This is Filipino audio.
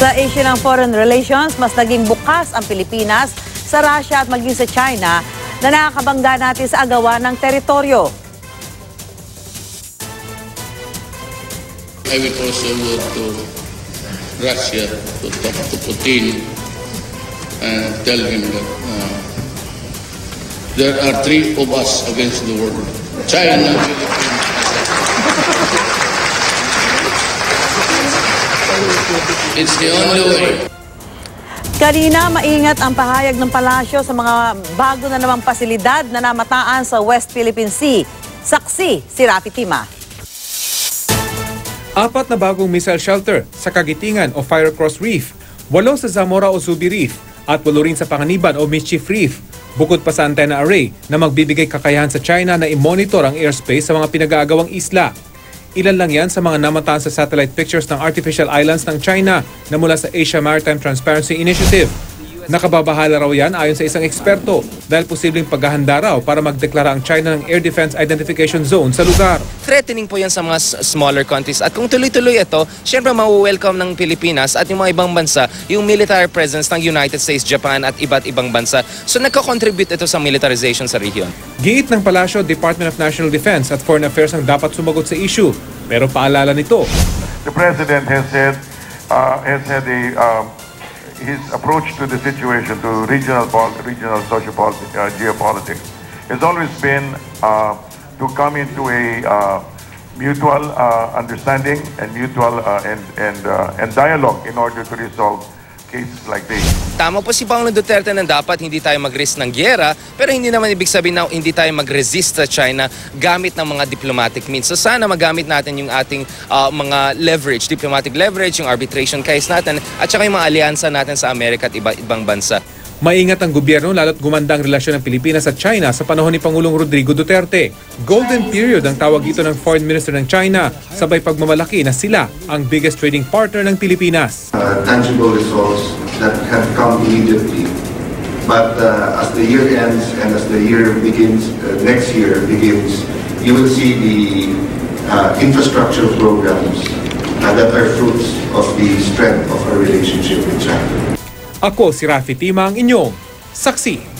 Sa issue ng foreign relations, mas naging bukas ang Pilipinas sa Russia at maging sa China na nakakabangga natin sa agawan ng teritoryo. I will also go to Russia to talk to Putin and tell him that there are three of us against the world. China, Philippines. It's the only way. Kanina, maingat ang pahayag ng palasyo sa mga bago na namang pasilidad na namataan sa West Philippine Sea. Saksi si Rafi Tima. 4 na bagong missile shelter sa Kagitingan o Firecross Reef, 8 sa Zamora o Subi Reef, at 8 rin sa Panganiban o Mischief Reef. Bukod pa sa antenna array na magbibigay kakayahan sa China na i-monitor ang airspace sa mga pinag-aagawang isla. Ilan lang yan sa mga namataan sa satellite pictures ng artificial islands ng China na mula sa Asia Maritime Transparency Initiative. Nakababahala raw yan ayon sa isang eksperto dahil posibleng paghahanda raw para magdeklara ang China ng Air Defense Identification Zone sa lugar. Threatening po yan sa mga smaller countries at kung tuloy-tuloy ito, syempre ma-welcome ng Pilipinas at yung mga ibang bansa yung military presence ng United States, Japan at iba't ibang bansa. So nagko-contribute ito sa militarization sa region. Giit ng palasyo, Department of National Defense at Foreign Affairs ang dapat sumagot sa issue. Pero paalala nito, the President has said his approach to the situation, to regional sociopolitics, geopolitics, has always been to come into a mutual understanding and mutual and dialogue in order to resolve cases like this. Tama po si Pangulong Duterte na dapat hindi tayo mag-risk ng gyera, pero hindi naman ibig sabihin na hindi tayo mag-resist sa China gamit ng mga diplomatic means. So sana magamit natin yung ating mga leverage, diplomatic leverage, yung arbitration case natin, at saka yung mga alyansa natin sa Amerika at ibang bansa. maingat ang gobyerno lalo't gumanda ang relasyon ng Pilipinas at China sa panahon ni Pangulong Rodrigo Duterte. Golden period ang tawag ito ng Foreign Minister ng China, sabay pagmamalaki na sila ang biggest trading partner ng Pilipinas. Tangible results that have come immediately. But as the year ends and as the year begins, next year begins, you will see the infrastructure programs that are fruits of the strength of our relationship with China. Ako si Rafi Tima, ang inyong saksi.